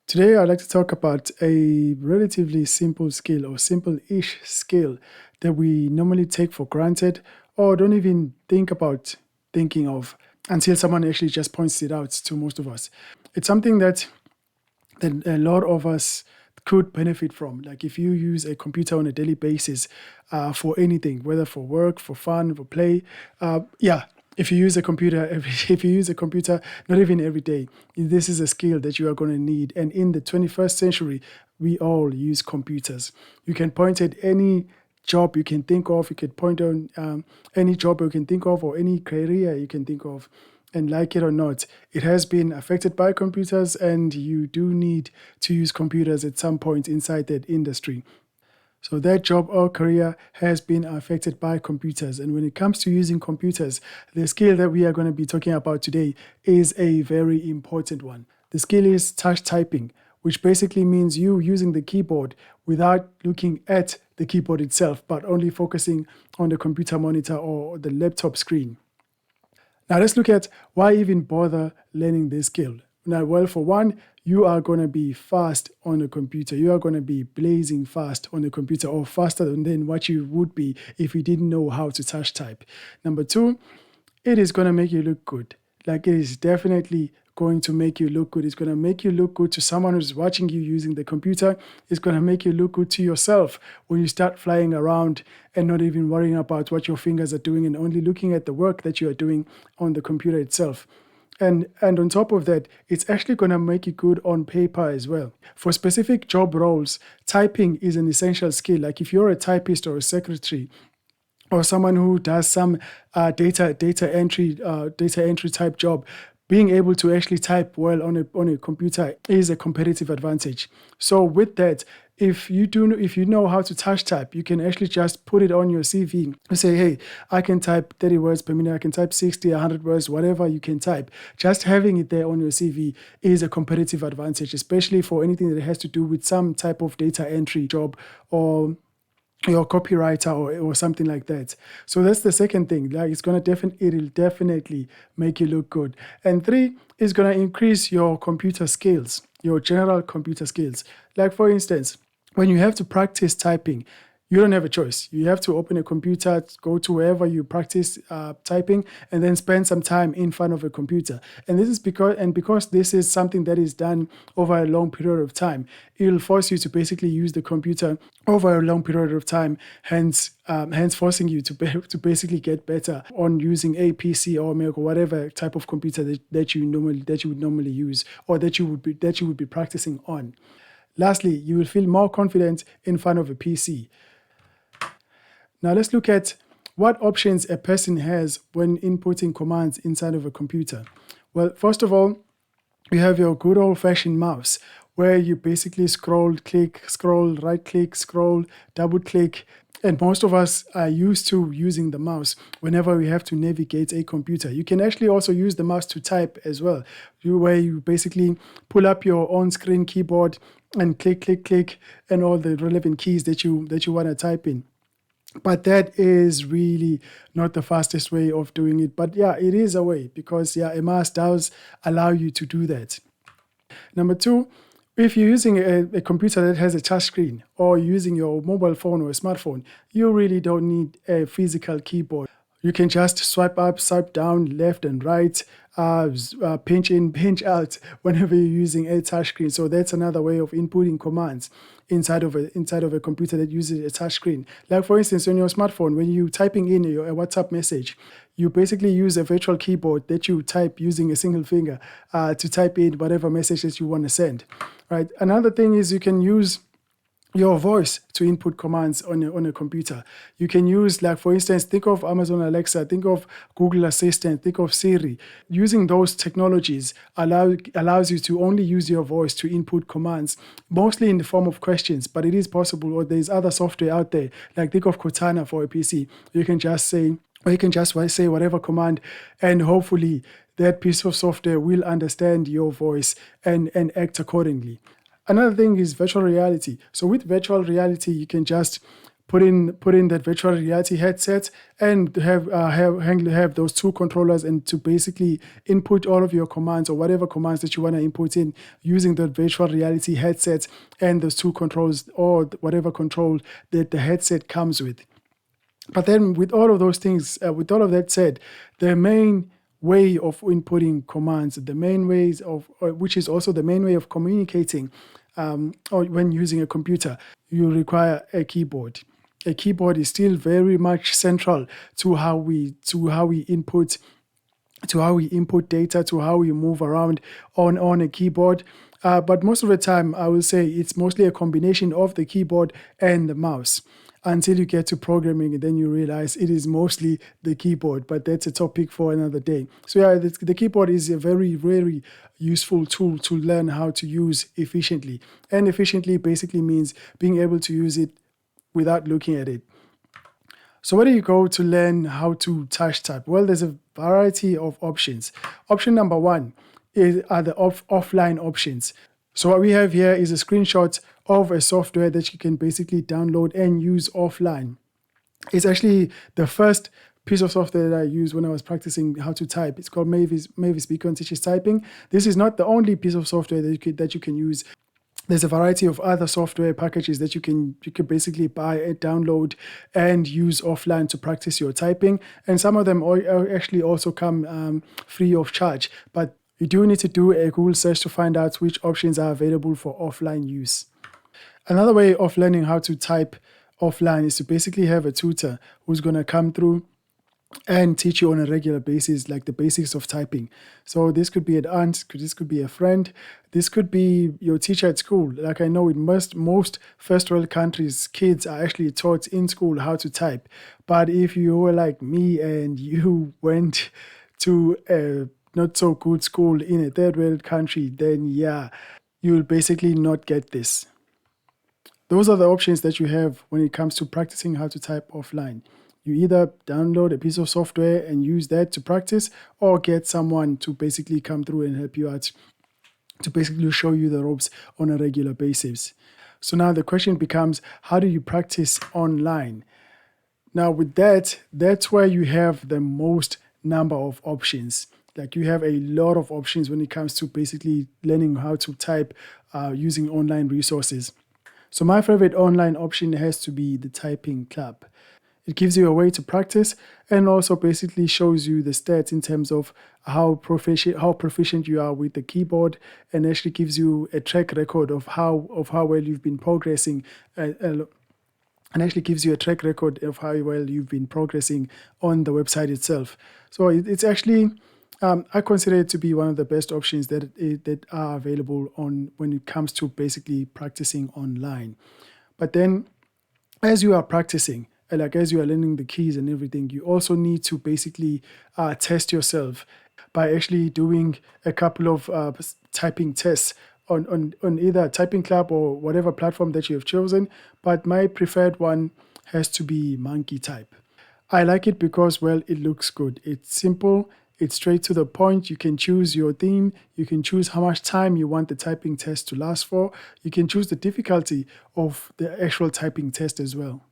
Today, I'd like to talk about a relatively simple skill or simple-ish skill that we normally take for granted or don't even think about thinking of until someone actually just points it out to most of us. It's something that a lot of us could benefit from. Like if you use a computer on a daily basis for anything, whether for work, for fun, for play, yeah. If you use a computer, if you use a computer, not even every day, this is a skill that you are going to need. And in the 21st century, we all use computers. You can point at any job you can think of. You can point on any job you can think of or any career you can think of. And like it or not, it has been affected by computers, and you do need to use computers at some point inside that industry. So that job or career has been affected by computers. And when it comes to using computers, the skill that we are going to be talking about today is a very important one. The skill is touch typing, which basically means you using the keyboard without looking at the keyboard itself, but only focusing on the computer monitor or the laptop screen. Now let's look at why even bother learning this skill. Now, well, for one, you are going to be fast on a computer. You are going to be blazing fast on a computer, or faster than what you would be if you didn't know how to touch type. Number two, it is going to make you look good. Like, it is definitely going to make you look good. It's going to make you look good to someone who's watching you using the computer. It's going to make you look good to yourself when you start flying around and not even worrying about what your fingers are doing and only looking at the work that you are doing on the computer itself. And on top of that, it's actually going to make you good on paper as well. For specific job roles, typing is an essential skill. Like if you're a typist or a secretary, or someone who does some data entry type job, being able to actually type well on a computer is a competitive advantage. So with that, if you know how to touch type, you can actually just put it on your CV and say, hey, I can type 30 words per minute, I can type 60, 100 words, whatever you can type. Just having it there on your CV is a competitive advantage, especially for anything that has to do with some type of data entry job or your copywriter or something like that. So that's the second thing. Like it'll definitely make you look good. And three is gonna increase your computer skills, your general computer skills. Like for instance, when you have to practice typing, you don't have a choice. You have to open a computer, go to wherever you practice typing, and then spend some time in front of a computer. And this is because this is something that is done over a long period of time, it'll force you to basically use the computer over a long period of time, hence forcing you to basically get better on using a PC or Mac or whatever type of computer that you would normally use or that you would be practicing on. Lastly, you will feel more confident in front of a PC. Now let's look at what options a person has when inputting commands inside of a computer. Well, first of all, you have your good old-fashioned mouse, where you basically scroll, click, scroll, right-click, scroll, double-click. And most of us are used to using the mouse whenever we have to navigate a computer. You can actually also use the mouse to type as well, where you basically pull up your on-screen keyboard and click, click, click, and all the relevant keys that you want to type in. But that is really not the fastest way of doing it. But yeah, it is a way because a mouse does allow you to do that. Number two, if you're using a computer that has a touch screen or using your mobile phone or a smartphone, you really don't need a physical keyboard. You can just swipe up, swipe down, left and right, pinch in, pinch out whenever you're using a touchscreen. So that's another way of inputting commands inside of a computer that uses a touchscreen. Like for instance, on your smartphone, when you're typing in a WhatsApp message, you basically use a virtual keyboard that you type using a single finger to type in whatever messages you want to send. Right. Another thing is you can use your voice to input commands on a computer. You can use, like for instance, think of Amazon Alexa, think of Google Assistant, think of Siri. Using those technologies allows you to only use your voice to input commands, mostly in the form of questions, but it is possible, or there's other software out there, like think of Cortana for a PC. You can just say whatever command, and hopefully that piece of software will understand your voice and act accordingly. Another thing is virtual reality. So with virtual reality, you can just put in that virtual reality headset and have those two controllers, and to basically input all of your commands or whatever commands that you want to input in using the virtual reality headset and those two controls, or whatever control that the headset comes with. But then with all of those things, with all of that said, the main way of inputting commands, the main ways of, which is also the main way of communicating, or when using a computer, you require a keyboard. A keyboard is still very much central to how we input, to how we input data, to how we move around on a keyboard. But most of the time, I will say it's mostly a combination of the keyboard and the mouse, until you get to programming, and then you realize it is mostly the keyboard. But that's a topic for another day. So yeah, the keyboard is a very, very useful tool to learn how to use efficiently. And efficiently basically means being able to use it without looking at it. So where do you go to learn how to touch type? Well, there's a variety of options. Option number one are the offline options. So what we have here is a screenshot of a software that you can basically download and use offline. It's actually the first piece of software that I used when I was practicing how to type. It's called Mavis Beacon Teaches Typing. This is not the only piece of software that you can use. There's a variety of other software packages that you can basically buy and download and use offline to practice your typing. And some of them actually also come free of charge. But you do need to do a Google search to find out which options are available for offline use. Another way of learning how to type offline is to basically have a tutor who's going to come through and teach you on a regular basis, like the basics of typing. So this could be an aunt, this could be a friend, this could be your teacher at school. Like I know in most first world countries, kids are actually taught in school how to type. But if you were like me and you went to a not so good school in a third world country, then yeah, you'll basically not get this. Those are the options that you have when it comes to practicing how to type offline. You either download a piece of software and use that to practice, or get someone to basically come through and help you out, to basically show you the ropes on a regular basis. So now the question becomes, how do you practice online? Now with that, that's where you have the most number of options. Like you have a lot of options when it comes to basically learning how to type using online resources. So my favorite online option has to be the Typing Club. It gives you a way to practice and also basically shows you the stats in terms of how proficient you are with the keyboard, and actually gives you a track record of how well you've been progressing, and actually gives you a track record of how well you've been progressing on the website itself. So it's actually, I consider it to be one of the best options that are available on when it comes to basically practicing online. But then as you are practicing, like as you are learning the keys and everything, you also need to basically test yourself by actually doing a couple of typing tests on either Typing Club or whatever platform that you have chosen. But my preferred one has to be Monkey Type. I like it because, well, it looks good. It's simple. It's straight to the point. You can choose your theme. You can choose how much time you want the typing test to last for. You can choose the difficulty of the actual typing test as well.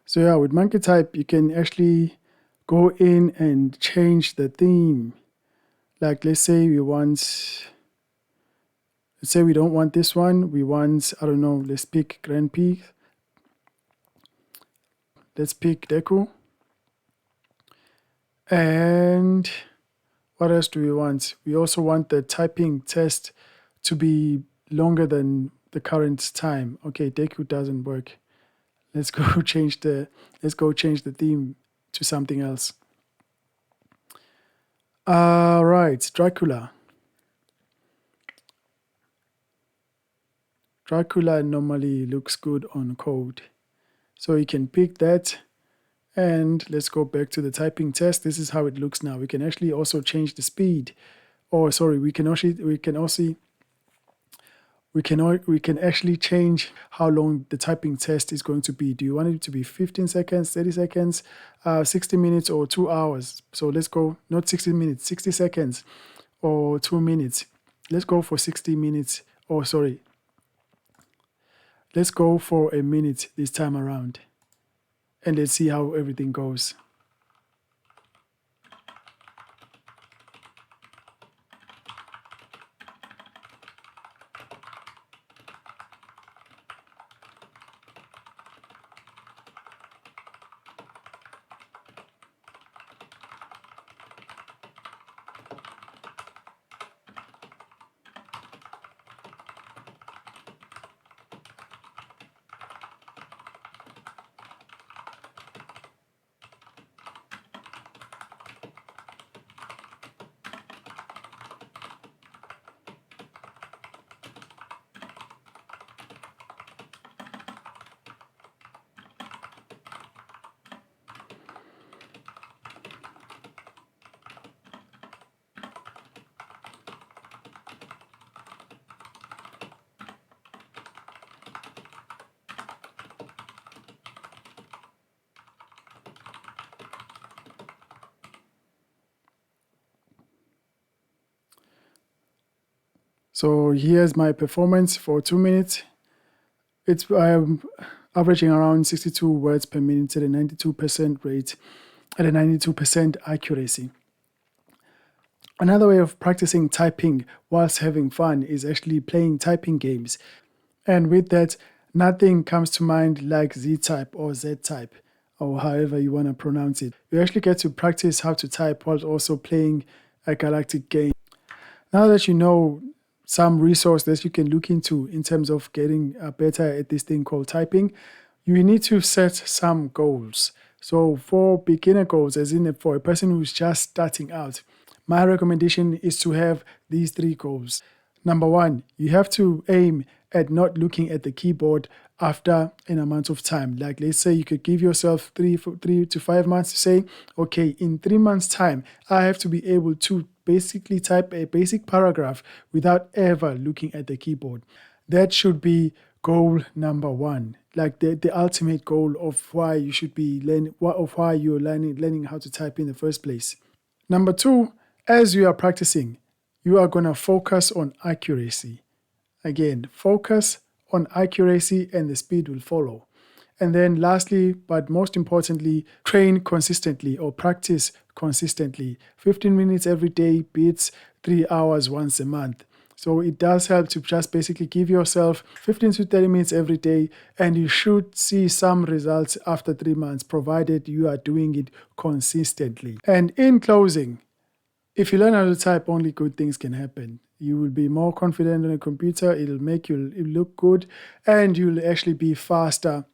So yeah, with Monkey Type, you can actually go in and change the theme. Like let's say we don't want this one. We want, I don't know, let's pick Grand Prix. Let's pick Deku. And what else do we want? We also want the typing test to be longer than the current time. Okay, Deku doesn't work. Let's go change the theme to something else. Right, Dracula. Dracula normally looks good on code. So you can pick that, and let's go back to the typing test. This is how it looks now. We can actually also change the speed. Or sorry, we can actually change how long the typing test is going to be. Do you want it to be 15 seconds, 30 seconds, 60 minutes, or 2 hours? So let's go, not 60 minutes, 60 seconds or 2 minutes. Let's go for 60 minutes. Oh, sorry. Let's go for a minute this time around. And let's see how everything goes. So here's my performance for 2 minutes. I'm averaging around 62 words per minute at a 92% rate, at a 92% accuracy. Another way of practicing typing whilst having fun is actually playing typing games. And with that, nothing comes to mind like Z-type or Z-type, or however you want to pronounce it. You actually get to practice how to type while also playing a galactic game. Now that you know some resource that you can look into in terms of getting better at this thing called typing, you need to set some goals. So for beginner goals, as in for a person who's just starting out, my recommendation is to have these 3 goals. Number 1, you have to aim at not looking at the keyboard after an amount of time. Like let's say you could give yourself 3 to 5 months to say, okay, in 3 months time, I have to be able to basically type a basic paragraph without ever looking at the keyboard. That should be goal number 1, like the ultimate goal of why you should be why you're learning how to type in the first place. Number 2, as you are practicing, you are going to focus on accuracy. Again, focus on accuracy and the speed will follow. And then lastly, but most importantly, train consistently or practice consistently. 15 minutes every day beats 3 hours once a month. So it does help to just basically give yourself 15 to 30 minutes every day, and you should see some results after 3 months, provided you are doing it consistently. And in closing, if you learn how to type, only good things can happen. You will be more confident on a computer, it'll make you look good, and you'll actually be faster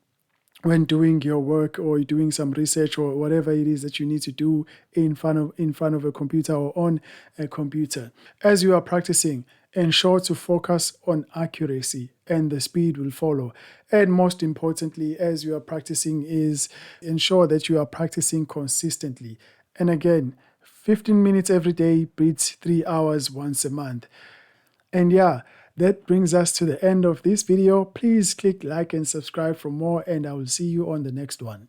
when doing your work or doing some research or whatever it is that you need to do in front of a computer or on a computer. As you are practicing, ensure to focus on accuracy and the speed will follow. And most importantly, as you are practicing, is ensure that you are practicing consistently. And again, 15 minutes every day beats 3 hours once a month. And yeah, that brings us to the end of this video. Please click like and subscribe for more, and I will see you on the next one.